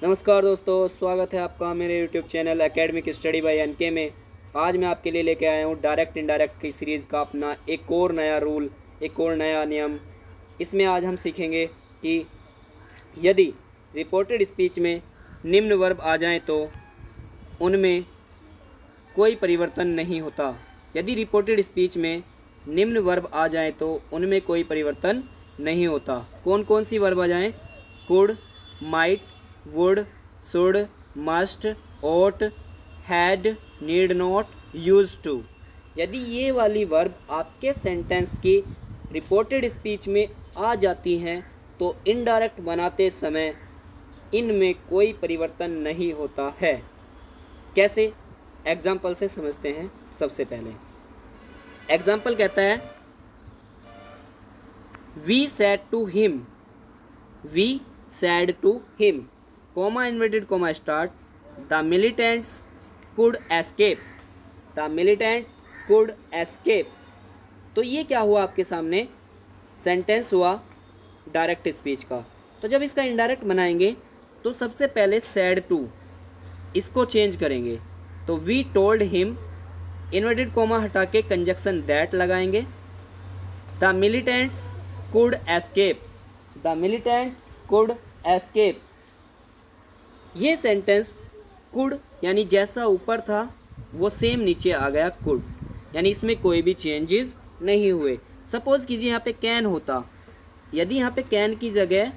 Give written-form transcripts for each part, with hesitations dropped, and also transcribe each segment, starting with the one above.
नमस्कार दोस्तों, स्वागत है आपका मेरे YouTube channel academic study by NK में। आज मैं आपके लिए लेके आया हूँ डायरेक्ट इनडायरेक्ट की सीरीज़ का अपना एक और नया रूल, एक और नया नियम। इसमें आज हम सीखेंगे कि यदि रिपोर्टेड स्पीच में निम्न वर्ब आ जाएं तो उनमें कोई परिवर्तन नहीं होता। यदि रिपोर्टेड स्पीच में निम्न वर्ब आ जाएं तो उनमें कोई परिवर्तन नहीं होता। कौन कौन सी वर्ब आ जाएं? Could, might, would, should, must, ought, had, need not, used to। यदि ये वाली वर्ब आपके सेंटेंस की रिपोर्टेड स्पीच में आ जाती हैं तो इनडायरेक्ट बनाते समय इनमें कोई परिवर्तन नहीं होता है। कैसे? एग्जाम्पल से समझते हैं। सबसे पहले एग्जाम्पल कहता है we said to him, we said to him, comma inverted comma start, the militants could escape, the militant could escape. तो ये क्या हुआ आपके सामने? सेंटेंस हुआ डायरेक्ट स्पीच का। तो जब इसका इनडायरेक्ट बनाएंगे तो सबसे पहले सैड टू इसको चेंज करेंगे। तो we told him, inverted comma हटा के कंजक्शन दैट लगाएंगे। The militants could escape, the militant could escape. ये सेंटेंस कुड यानी जैसा ऊपर था वो सेम नीचे आ गया कुड, यानी इसमें कोई भी चेंजेस नहीं हुए। सपोज कीजिए यहाँ पे कैन होता, यदि यहाँ पे कैन की जगह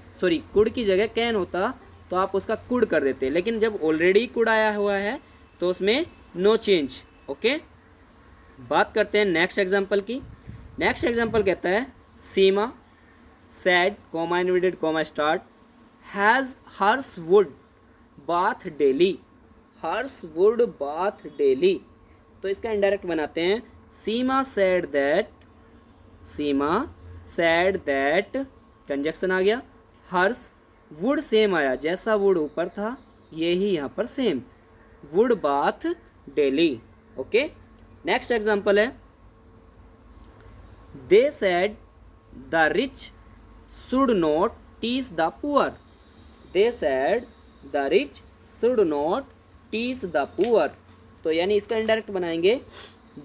कुड की जगह कैन होता तो आप उसका कुड कर देते, लेकिन जब ऑलरेडी कुड आया हुआ है तो उसमें नो चेंज। ओके, बात करते हैं नेक्स्ट एग्जाम्पल की। नेक्स्ट एग्जाम्पल कहता है Seema said comma inverted comma start has hers wood bath daily, hers wood bath daily. तो इसका इनडायरेक्ट बनाते हैं Seema said that, Seema said that, conjunction आ गया, हर्स वुड सेम आया, जैसा वुड ऊपर था यही यहाँ पर same, wood bath daily. Okay, next example है they said the rich should not teach the poor, they said the rich should not teach the poor. तो यानी इसका इनडायरेक्ट बनाएंगे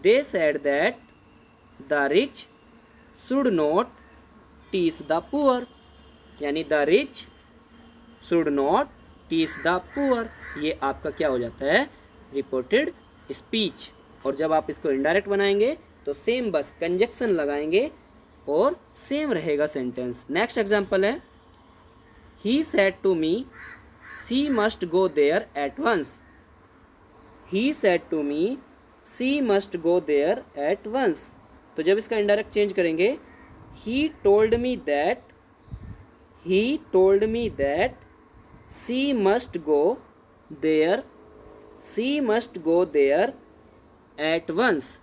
they said that the rich should not teach the poor, यानी the rich should not teach the poor. ये आपका क्या हो जाता है? Reported speech. और जब आप इसको इनडायरेक्ट बनाएंगे तो सेम बस कंजक्शन लगाएंगे और सेम रहेगा सेंटेंस। नेक्स्ट एग्जांपल है he said to me she must go there at once, he said to me she must go there at once. तो जब इसका इनडायरेक्ट चेंज करेंगे he told me that, he told me that she must go there, she must go there at once.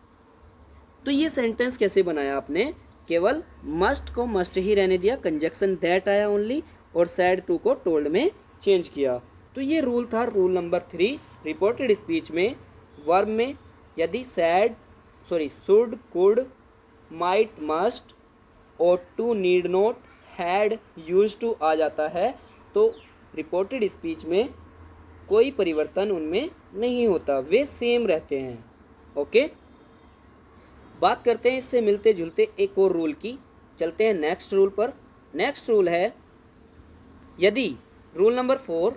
तो ये sentence कैसे बनाया आपने? केवल मस्ट को मस्ट ही रहने दिया, कंजक्शन दैट आया ओनली, और सैड टू को टोल्ड में चेंज किया। तो ये रूल था, रूल नंबर 3। रिपोर्टेड स्पीच में वर्ब में यदि said should, could, might, must, ought to, need not, had, used to आ जाता है तो रिपोर्टेड स्पीच में कोई परिवर्तन उनमें नहीं होता, वे सेम रहते हैं। ओके, बात करते हैं इससे मिलते जुलते एक और रूल की। चलते हैं नेक्स्ट रूल पर। नेक्स्ट रूल है यदि, रूल नंबर 4,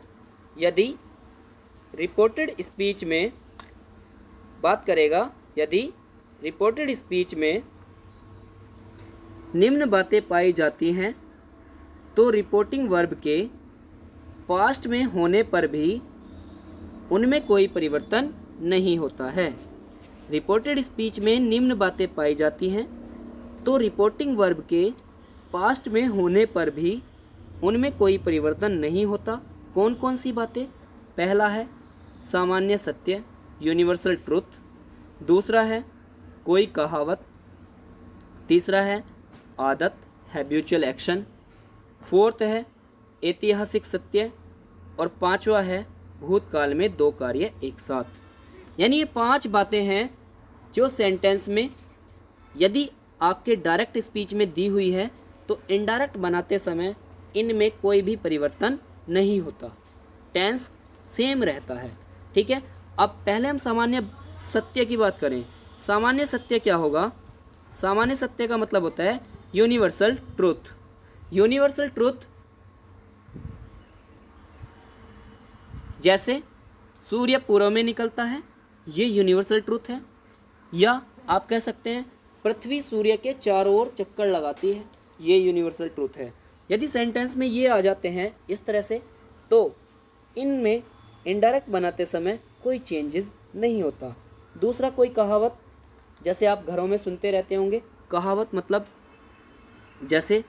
यदि रिपोर्टेड स्पीच में बात करेगा, यदि रिपोर्टेड स्पीच में निम्न बातें पाई जाती हैं तो रिपोर्टिंग वर्ब के पास्ट में होने पर भी उनमें कोई परिवर्तन नहीं होता है। रिपोर्टेड स्पीच में निम्न बातें पाई जाती हैं तो रिपोर्टिंग वर्ब के पास्ट में होने पर भी उनमें कोई परिवर्तन नहीं होता। कौन कौन सी बातें? पहला है सामान्य सत्य, यूनिवर्सल ट्रुथ। दूसरा है कोई कहावत। तीसरा है आदत, हैबिचुअल एक्शन। फोर्थ है ऐतिहासिक सत्य। और पांचवा है भूतकाल में 2 कार्य एक साथ। यानी ये 5 बातें हैं जो सेंटेंस में यदि आपके डायरेक्ट स्पीच में दी हुई है तो इनडायरेक्ट बनाते समय इनमें कोई भी परिवर्तन नहीं होता। टेंस सेम रहता है। ठीक है, अब पहले हम सामान्य सत्य की बात करें। सामान्य सत्य क्या होगा? सामान्य सत्य का मतलब होता है यूनिवर्सल ट्रूथ। यूनिवर्सल ट्रूथ जैसे सूर्य पूर्व में निकलता है, ये यूनिवर्सल ट्रूथ है। या आप कह सकते हैं पृथ्वी सूर्य के चारों ओर चक्कर लगाती है, ये यूनिवर्सल ट्रूथ है। यदि सेंटेंस में ये आ जाते हैं इस तरह से, तो इनमें इनडायरेक्ट बनाते समय कोई चेंजेस नहीं होता। दूसरा, कोई कहावत, जैसे आप घरों में सुनते रहते होंगे, कहावत मतलब जैसे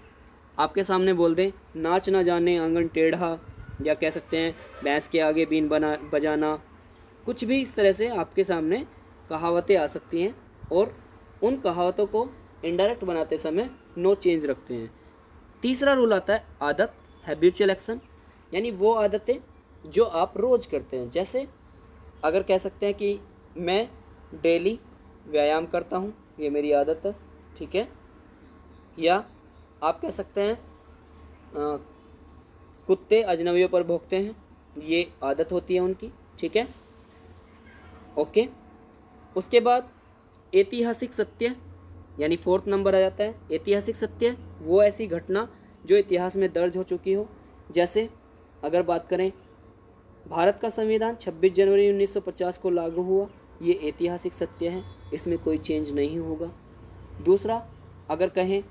आपके सामने बोल दें नाच ना जाने आंगन टेढ़ा, या कह सकते हैं भैंस के आगे बीन बजाना, कुछ भी इस तरह से आपके सामने कहावतें आ सकती हैं, और उन कहावतों को इनडायरेक्ट बनाते समय नो चेंज रखते हैं। तीसरा रूल आता है आदत, हैबिचुअल एक्शन, यानी वो आदतें जो आप रोज़ करते हैं। जैसे अगर कह सकते हैं कि मैं डेली व्यायाम करता हूँ, ये मेरी आदत है। ठीक है, या आप कह सकते हैं कुत्ते अजनबियों पर भौंकते हैं, ये आदत होती है उनकी। ठीक है, ओके। उसके बाद ऐतिहासिक सत्य, यानी फोर्थ नंबर आ जाता है ऐतिहासिक सत्य, वो ऐसी घटना जो इतिहास में दर्ज हो चुकी हो। जैसे अगर बात करें भारत का संविधान 26 जनवरी 1950 को लागू हुआ, ये ऐतिहासिक सत्य है, इसमें कोई चेंज नहीं होगा। दूसरा, अगर कहें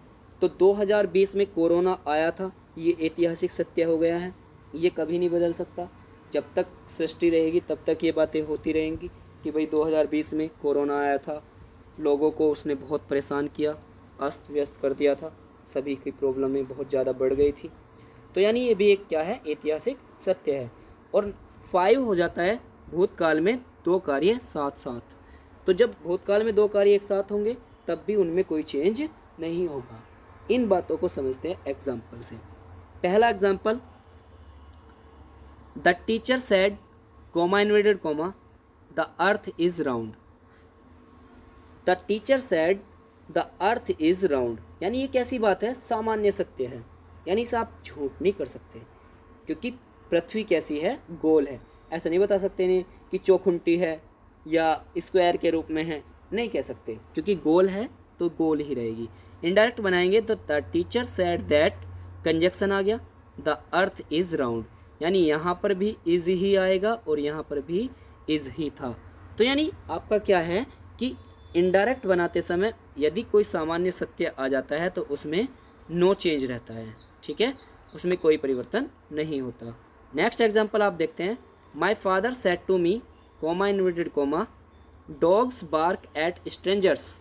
तो 2020 में कोरोना आया था, ये ऐतिहासिक सत्य हो गया है, ये कभी नहीं बदल सकता। जब तक सृष्टि रहेगी तब तक ये बातें होती रहेंगी कि भाई 2020 में कोरोना आया था, लोगों को उसने बहुत परेशान किया, अस्त व्यस्त कर दिया था, सभी की प्रॉब्लमें बहुत ज़्यादा बढ़ गई थी। तो यानी ये भी एक क्या है, ऐतिहासिक सत्य है। और 5 हो जाता है भूतकाल में 2 कार्य साथ साथ। तो जब भूतकाल में 2 कार्य एक साथ होंगे तब भी उनमें कोई चेंज नहीं होगा। इन बातों को समझते हैं एग्जाम्पल से। पहला example, the teacher said comma inverted comma the earth is round. The teacher said the earth is round, यानी ये कैसी बात है, सामान्य सत्य है, यानी इसे आप झूठ नहीं कर सकते, क्योंकि पृथ्वी कैसी है, गोल है। ऐसा नहीं बता सकते नहीं कि चौखुंटी है या स्क्वायर के रूप में है, नहीं कह सकते, क्योंकि गोल है तो गोल ही रहेगी। इनडायरेक्ट बनाएंगे तो the teacher said that, conjunction आ गया, द अर्थ इज राउंड, यानी यहाँ पर भी इज ही आएगा और यहाँ पर भी इज ही था। तो यानी आपका क्या है कि इनडायरेक्ट बनाते समय यदि कोई सामान्य सत्य आ जाता है तो उसमें नो चेंज रहता है। ठीक है, उसमें कोई परिवर्तन नहीं होता। नेक्स्ट एग्जाम्पल आप देखते हैं, my father said to me comma inverted comma dogs bark at strangers.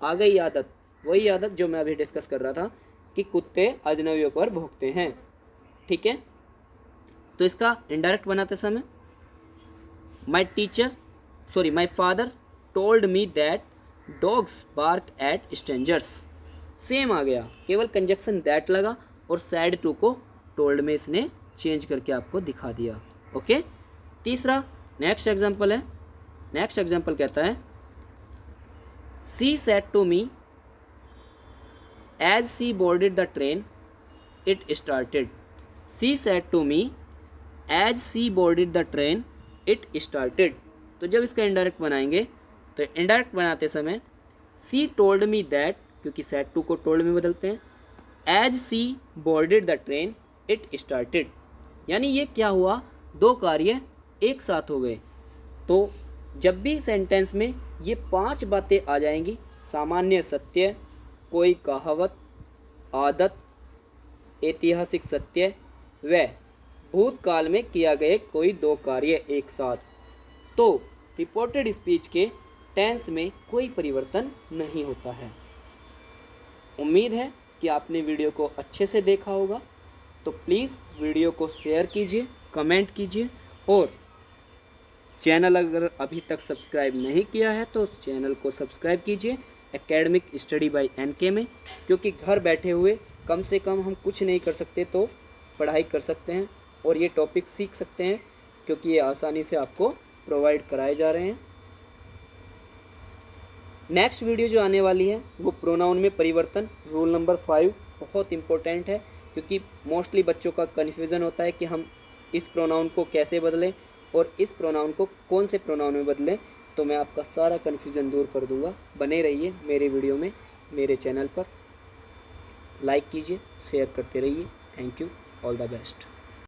आ गई आदत, वही आदत जो मैं अभी डिस्कस कर रहा था कि कुत्ते अजनबियों पर भौंकते हैं। ठीक है, तो इसका इनडायरेक्ट बनाते समय my father told me that dogs bark at strangers. Same आ गया, केवल कंजक्शन दैट लगा और सैड टू को टोल्ड में इसने चेंज करके आपको दिखा दिया। ओके, तीसरा नेक्स्ट एग्जाम्पल है। नेक्स्ट एग्जाम्पल कहता है, she said to me as she boarded the train it started. She said to me as she boarded the train it started. तो जब इसका इनडायरेक्ट बनाएंगे तो इनडायरेक्ट बनाते समय सी टोल्ड मी दैट, क्योंकि सेड टू को टोल्ड में बदलते हैं, as she boarded the train it started, यानी ये क्या हुआ, 2 कार्य एक साथ हो गए। तो जब भी सेंटेंस में ये 5 बातें आ जाएंगी, सामान्य सत्य, कोई कहावत, आदत, ऐतिहासिक सत्य व भूतकाल में किया गए कोई 2 कार्य एक साथ, तो रिपोर्टेड स्पीच के टेंस में कोई परिवर्तन नहीं होता है। उम्मीद है कि आपने वीडियो को अच्छे से देखा होगा, तो प्लीज़ वीडियो को शेयर कीजिए, कमेंट कीजिए, और चैनल अगर अभी तक सब्सक्राइब नहीं किया है तो चैनल को सब्सक्राइब कीजिए एकेडमिक स्टडी बाय एनके में, क्योंकि घर बैठे हुए कम से कम हम कुछ नहीं कर सकते तो पढ़ाई कर सकते हैं और ये टॉपिक सीख सकते हैं, क्योंकि ये आसानी से आपको प्रोवाइड कराए जा रहे हैं। नेक्स्ट वीडियो जो आने वाली है वो प्रोनाउन में परिवर्तन, रूल नंबर 5 बहुत इम्पोर्टेंट है, क्योंकि मोस्टली बच्चों का कन्फ्यूज़न होता है कि हम इस प्रोनाउन को कैसे बदलें और इस प्रोनाउन को कौन से प्रोनाउन में बदलें, तो मैं आपका सारा कन्फ्यूज़न दूर कर दूंगा। बने रहिए मेरे वीडियो में, मेरे चैनल पर। लाइक कीजिए, शेयर करते रहिए। Thank you, all the best.